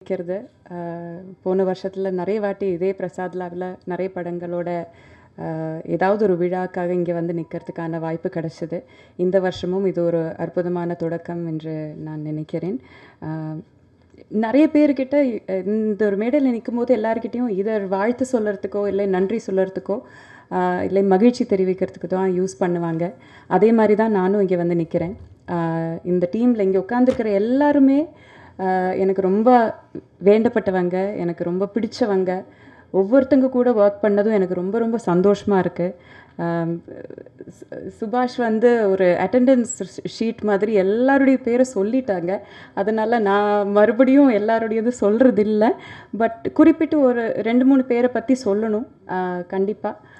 இருக்கிறது. போன வருஷத்தில் நிறைய வாட்டி இதே பிரசாத் லேபில் நிறைய படங்களோட ஏதாவது ஒரு விழாக்காக இங்கே வந்து நிற்கிறதுக்கான வாய்ப்பு கிடைச்சிது. இந்த வருஷமும் இது ஒரு அற்புதமான தொடக்கம் என்று நான் நினைக்கிறேன். நிறைய பேர்கிட்ட இந்த ஒரு மேடையில் நிற்கும் போது எல்லாருக்கிட்டையும் இதை வாழ்த்து சொல்கிறதுக்கோ இல்லை நன்றி சொல்கிறதுக்கோ இல்லை மகிழ்ச்சி தெரிவிக்கிறதுக்கு தான் யூஸ் பண்ணுவாங்க. அதே மாதிரி தான் நானும் இங்கே வந்து நிற்கிறேன். இந்த டீமில் இங்கே உட்காந்துருக்கிற எல்லாருமே எனக்கு ரொம்ப வேண்டப்பட்டவங்க, எனக்கு ரொம்ப பிடிச்சவங்க. ஒவ்வொருத்தங்க கூட ஒர்க் பண்ணதும் எனக்கு ரொம்ப ரொம்ப சந்தோஷமாக இருக்குது. சுபாஷ் வந்து ஒரு அட்டெண்டன்ஸ் ஷீட் மாதிரி எல்லாருடைய பேரை சொல்லிட்டாங்க. அதனால் நான் மறுபடியும் எல்லாருடையது சொல்கிறது இல்லை. பட் குறிப்பிட்டு ஒரு 2-3 பேரை பற்றி சொல்லணும் கண்டிப்பாக.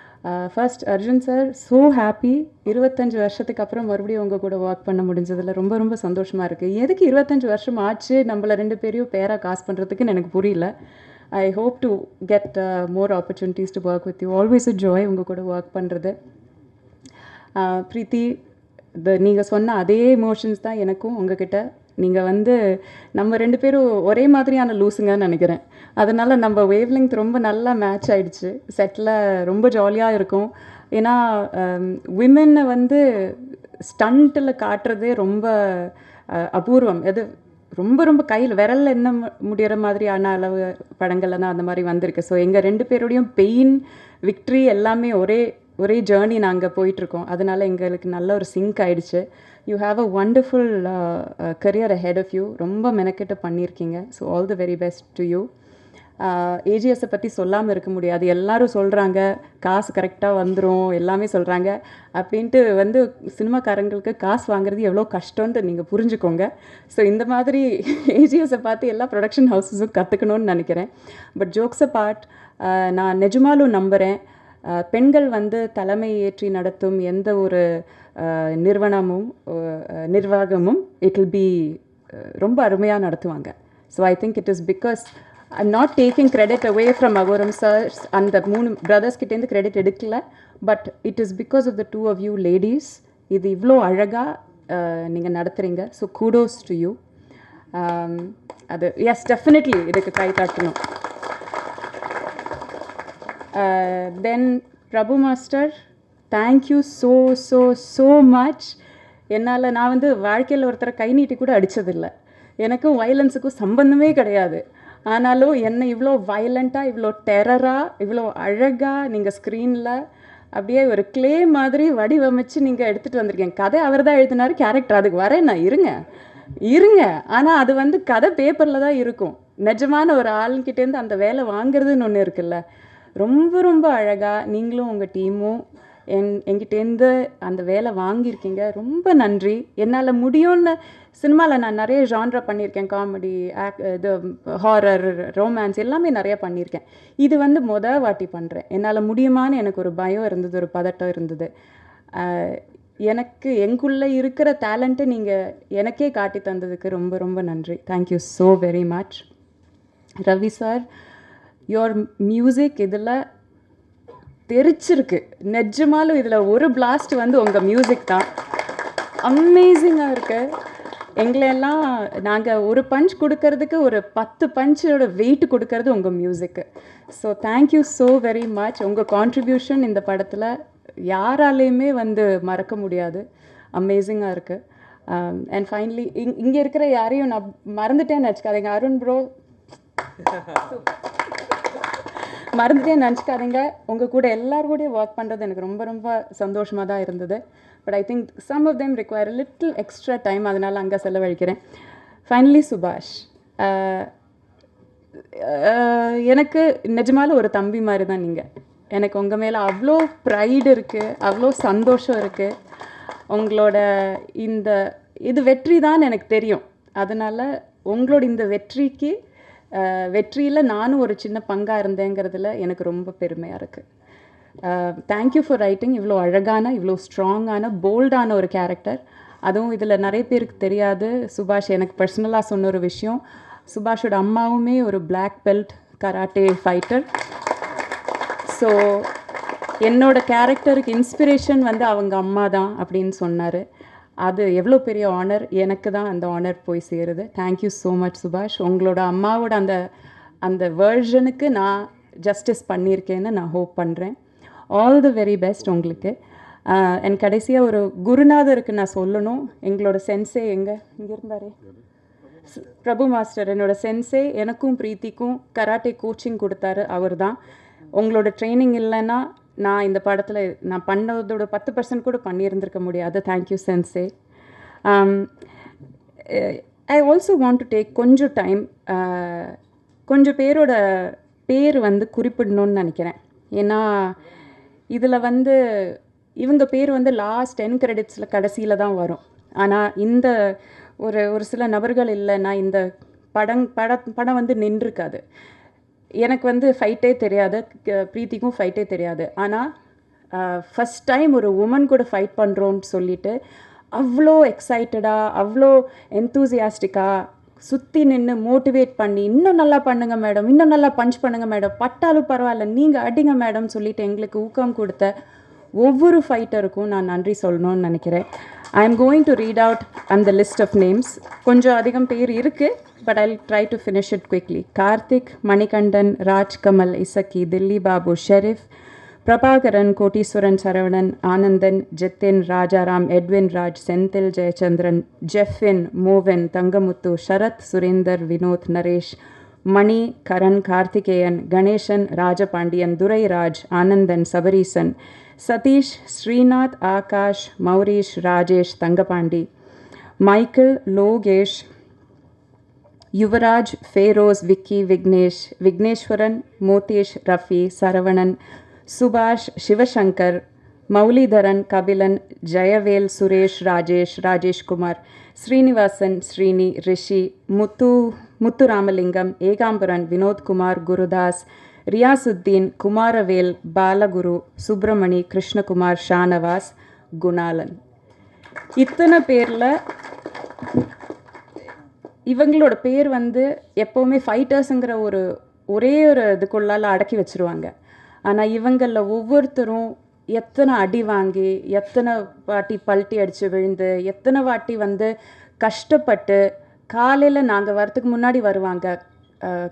First Arjun sir, so happy. 25 வருஷத்துக்கு அப்புறம் மறுபடியும் உங்கள் கூட ஒர்க் பண்ண முடிஞ்சதில் ரொம்ப ரொம்ப சந்தோஷமாக இருக்குது. எதுக்கு 25 வருஷம் ஆச்சு நம்மளை 2 பேரையும் பேராக காசு பண்ணுறதுக்குன்னு எனக்கு புரியல. I hope to get more opportunities to work with you. Always a joy உங்கள் கூட ஒர்க் பண்ணுறது. ப்ரீத்தி, நீங்கள் சொன்ன அதே எமோஷன்ஸ் தான் எனக்கும் உங்ககிட்ட. நீங்கள் வந்து நம்ம 2 பேரும் ஒரே மாதிரியான லூஸுங்கன்னு நினைக்கிறேன். அதனால் நம்ம வேவ் லெங்த் ரொம்ப நல்லா மேட்ச் ஆகிடுச்சு. செட்டில் ரொம்ப ஜாலியாக இருக்கும். ஏன்னா விமென்னை வந்து ஸ்டண்ட்டில் காட்டுறதே ரொம்ப அபூர்வம். எது ரொம்ப ரொம்ப கையில் விரலில் என்ன முடிகிற மாதிரியான அளவு படங்கள்லாம் அந்த மாதிரி வந்திருக்கு. ஸோ எங்கள் 2 பேருடையும் பெயின், விக்ட்ரி எல்லாமே ஒரே ஜேர்னி நாங்கள் போயிட்டுருக்கோம். அதனால் எங்களுக்கு நல்ல ஒரு சிங்க் ஆகிடுச்சு. You have a wonderful career ahead of you. ரொம்ப மெனக்கெட்டு பண்ணியிருக்கீங்க. So all the very best to you. ஏஜிஎஸை பற்றி சொல்லாமல் இருக்க முடியாது. எல்லோரும் சொல்கிறாங்க காசு கரெக்டாக வந்துடும், எல்லாமே சொல்கிறாங்க. அப்படின்ட்டு வந்து சினிமாக்காரங்களுக்கு காசு வாங்குறது எவ்வளோ கஷ்டம்ன்ட்டு நீங்கள் புரிஞ்சுக்கோங்க. ஸோ இந்த மாதிரி ஏஜிஎஸை பார்த்து எல்லா ப்ரொடக்ஷன் ஹவுஸஸும் கற்றுக்கணும்னு நினைக்கிறேன். பட் ஜோக்ஸ் அபார்ட், நான் நிஜமாலும் நம்புகிறேன், பெண்கள் வந்து தலைமை ஏற்றி நடத்தும் எந்த ஒரு நிர்வாகமும் இட் வில் பி ரொம்ப அருமையாக நடத்துவாங்க. So I think it is because I'm not taking credit away from Agoram sir. அந்த 3 பிரதர்ஸ்கிட்டேருந்து கிரெடிட் எடுக்கல. But it is because of the 2 of you ladies. இது இவ்வளோ அழகாக நீங்கள் நடத்துகிறீங்க. So kudos to you. அது எஸ், டெஃபினெட்லி இதுக்கு கை தட்டணும். Then Prabhu master, thank you so so so much. நான் வந்து வாழ்க்கையில் ஒருத்தரை கை நீட்டி கூட அடித்ததில்லை. எனக்கும் வயலன்ஸுக்கும் சம்பந்தமே கிடையாது. ஆனாலும் என்னை இவ்வளோ வயலண்ட்டாக, இவ்வளோ டெரராக, இவ்வளோ அழகாக நீங்கள் ஸ்க்ரீனில் அப்படியே ஒரு கிளே மாதிரி வடிவமைச்சு நீங்கள் எடுத்துகிட்டு வந்திருக்கீங்க. கதை அவர் தான் எழுதினார், கேரக்டர் அதுக்கு வரேன் நான். இருங்க. ஆனால் அது வந்து கதை பேப்பரில் தான் இருக்கும். நிஜமான ஒரு ஆளுங்கிட்டேருந்து அந்த வேலை வாங்குறதுன்னு ஒன்று இருக்குல்ல. ரொம்ப ரொம்ப அழகாக நீங்களும் உங்கள் டீமும் என்கிட்டேருந்து அந்த வேலை வாங்கியிருக்கீங்க. ரொம்ப நன்றி. என்னால் முடியும்னு சினிமாவில் நான் நிறைய ஜான்ரா பண்ணியிருக்கேன். காமெடி, இது ஹாரர், ரொமான்ஸ் எல்லாமே நிறையா பண்ணியிருக்கேன். இது வந்து வாட்டி பண்ணுறேன். என்னால் முடியுமான்னு எனக்கு ஒரு பயம் இருந்தது, ஒரு பதட்டம் இருந்தது. எனக்கு எங்குள்ளே இருக்கிற டேலண்ட்டை நீங்கள் எனக்கே காட்டி தந்ததுக்கு ரொம்ப ரொம்ப நன்றி. Thank you so very much. Ravi sir, your music இதில் தெரிச்சிருக்கு. நிஜமாலும் இதில் ஒரு பிளாஸ்ட் வந்து உங்கள் மியூசிக் தான். அமேசிங்காக இருக்குது. எங்களெல்லாம் நாங்கள் ஒரு பஞ்ச் கொடுக்கறதுக்கு ஒரு 10 பஞ்சோட வெயிட் கொடுக்கறது உங்கள் மியூசிக்கு. So thank you so very much. உங்கள் கான்ட்ரிபியூஷன் இந்த படத்தில் யாராலையுமே வந்து மறக்க முடியாது. அமேசிங்காக இருக்குது. அண்ட் ஃபைனலி இங்கே இருக்கிற யாரையும் நான் மறந்துட்டேன்னு நினச்சிக்காதீங்க. அருண் ப்ரோ மறந்துட்டேன்னு நினச்சிக்காதீங்க. உங்கள் கூட எல்லாரோடையும் ஒர்க் பண்ணுறது எனக்கு ரொம்ப ரொம்ப சந்தோஷமாக தான் இருந்தது. But I think some of them require little extra time. அதனால் அங்கே செலவழிக்கிறேன். ஃபைனலி சுபாஷ், எனக்கு நிஜமாலும் ஒரு தம்பி மாதிரி தான் நீங்கள். எனக்கு உங்கள் மேலே அவ்வளோ ப்ரைடு இருக்குது, அவ்வளோ சந்தோஷம் இருக்குது. உங்களோட இது வெற்றி தான் எனக்கு தெரியும். அதனால் உங்களோட இந்த வெற்றியில் நானும் ஒரு சின்ன பங்காக இருந்தேங்கிறதுல எனக்கு ரொம்ப பெருமையாக இருக்குது. தேங்க்யூ ஃபார் ரைட்டிங் இவ்வளோ அழகான, இவ்வளோ ஸ்ட்ராங்கான, போல்டான ஒரு கேரக்டர். அதுவும் இதில் நிறைய பேருக்கு தெரியாது. சுபாஷ் எனக்கு பர்சனலாக சொன்ன ஒரு விஷயம், சுபாஷோட அம்மாவுமே ஒரு black belt karate fighter. So என்னோட கேரக்டருக்கு இன்ஸ்பிரேஷன் வந்து அவங்க அம்மா தான் அப்படின்னு சொன்னார். அது எவ்வளோ பெரிய ஆனர். எனக்கு தான் அந்த ஆனர் போய் சேருது. தேங்க்யூ ஸோ மச் சுபாஷ். உங்களோட அம்மாவோட அந்த அந்த வேர்ஷனுக்கு நான் ஜஸ்டிஸ் பண்ணியிருக்கேன்னு நான் ஹோப் பண்ணுறேன். ஆல் தி வெரி பெஸ்ட் உங்களுக்கு. என் கடைசியாக ஒரு குருநாதருக்கு நான் சொல்லணும். எங்களோட சென்சே இங்கே இருந்தாரே பிரபு மாஸ்டர், என்னோட சென்சே, எனக்கும் பிரீத்திக்கும் கராட்டே கோச்சிங் கொடுத்தாரு அவர் தான். உங்களோட ட்ரைனிங் இல்லைன்னா நான் இந்த படத்தில் நான் பண்ணதோட 10% கூட பண்ணியிருந்திருக்க முடியாது. Thank you sensei. I also want to take கொஞ்சம் டைம், கொஞ்சம் பேரோட பேர் வந்து குறிப்பிடணும்னு நினைக்கிறேன். ஏன்னா இதில் வந்து இவங்க பேர் வந்து லாஸ்ட் 10 கிரெடிட்ஸில் கடைசியில் தான் வரும். ஆனால் இந்த ஒரு சில நபர்கள் இல்லைன்னா இந்த படம் வந்து நின்றுருக்காது. எனக்கு வந்து ஃபைட்டே தெரியாது, பிரீத்திக்கும் ஃபைட்டே தெரியாது. ஆனால் ஃபஸ்ட் டைம் ஒரு உமன் கூட ஃபைட் பண்ணுறோன்னு சொல்லிட்டு அவ்வளோ எக்ஸைட்டடாக, அவ்வளோ என்தூசியாஸ்டிக்காக சுற்றி நின்று மோட்டிவேட் பண்ணி, இன்னும் நல்லா பண்ணுங்க மேடம், இன்னும் நல்லா பஞ்ச் பண்ணுங்க மேடம், பட்டாலும் பரவாயில்ல நீங்கள் அடிங்க மேடம் சொல்லிட்டு எங்களுக்கு ஊக்கம் கொடுத்த ஒவ்வொரு ஃபைட்டருக்கும் நான் நன்றி சொல்லணும்னு நினைக்கிறேன். I am going to read out அந்த லிஸ்ட் ஆஃப் நேம்ஸ். கொஞ்சம் அதிகம் பேர் இருக்குது, but I'll try to finish it quickly. Karthik, Manikandan, Rajkamal, Isakki, Dilli Babu, Sherif, Prabhakaran, Kotteeswaran, Saravanan, Anandan, Jethin, Rajaram, Edwin Raj, Senthil, Jayachandran, Jeffin, Mohan, Thangamuthu, Sarath, Surender, Vinoth, Naresh, Mani, Karan, Karthikeyan, Ganesan, Rajapandian, Durairaj, Anandan, Sabareesan, Sathish, Srinath, Akash, Mourish, Rajesh, Thangapandi, Michael, Lokesh, Yuvaraj, Feroz, Vicky, Vignesh, Vigneswaran, மோதேஷ், Rafi, Saravanan, சுபாஷ், சிவசங்கர், மௌலிதரன், கபிலன், ஜெயவேல், சுரேஷ், ராஜேஷ், ராஜேஷ்குமார், ஸ்ரீனிவாசன், ஸ்ரீனி, ரிஷி, முத்துராமலிங்கம், ஏகாம்பரன், வினோத்குமார், குருதாஸ், ரியாசுத்தீன், குமாரவேல், பாலகுரு, சுப்பிரமணி, கிருஷ்ணகுமார், ஷானவாஸ், குணாலன். இத்தனை பேரில் இவங்களோட பேர் வந்து எப்போவுமே ஃபைட்டர்ஸுங்கிற ஒரே ஒரு இதுக்குள்ளால் அடக்கி வச்சுருவாங்க. ஆனால் இவங்களில் ஒவ்வொருத்தரும் எத்தனை அடி வாங்கி, எத்தனை வாட்டி பல்ட்டி அடித்து விழுந்து, எத்தனை வாட்டி வந்து கஷ்டப்பட்டு, காலையில் நாங்கள் வரத்துக்கு முன்னாடி வருவாங்க,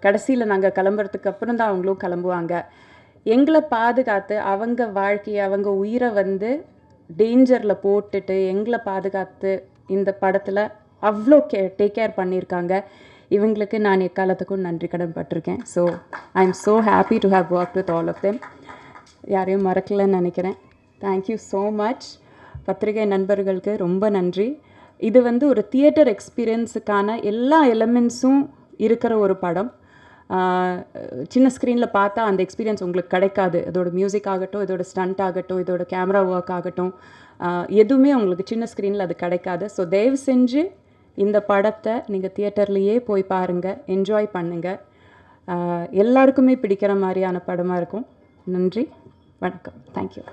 கடைசியில் நாங்கள் கிளம்புறதுக்கு அப்புறம் தான் அவங்களும் கிளம்புவாங்க. எங்களை பாதுகாத்து அவங்க வாழ்க்கையை, அவங்க உயிரை வந்து டேஞ்சரில் போட்டுட்டு எங்களை பாதுகாத்து இந்த படத்தில் அவ்வளோ டேக் கேர் பண்ணியிருக்காங்க. இவங்களுக்கு நான் எக்காலத்துக்கும் நன்றி கடன் பட்டிருக்கேன். So I am so happy to have work with all of them. யாரையும் மறக்கலைன்னு நினைக்கிறேன். Thank you so much. பத்திரிகை நண்பர்களுக்கு ரொம்ப நன்றி. இது வந்து ஒரு தியேட்டர் எக்ஸ்பீரியன்ஸுக்கான எல்லா எலமெண்ட்ஸும் இருக்கிற ஒரு படம். சின்ன ஸ்க்ரீனில் பார்த்தா அந்த எக்ஸ்பீரியன்ஸ் உங்களுக்கு கிடைக்காது. இதோட மியூசிக் ஆகட்டும், இதோட ஸ்டண்ட் ஆகட்டும், இதோட கேமரா ஒர்க் ஆகட்டும், எதுவுமே உங்களுக்கு சின்ன ஸ்க்ரீனில் அது கிடைக்காது. ஸோ தயவு செஞ்சு இந்த படத்தை நீங்கள் தியேட்டர்லேயே போய் பாருங்கள், என்ஜாய் பண்ணுங்கள். எல்லாருக்குமே பிடிக்கிற மாதிரியான படமாக இருக்கும். நன்றி, வணக்கம், தேங்க்யூ.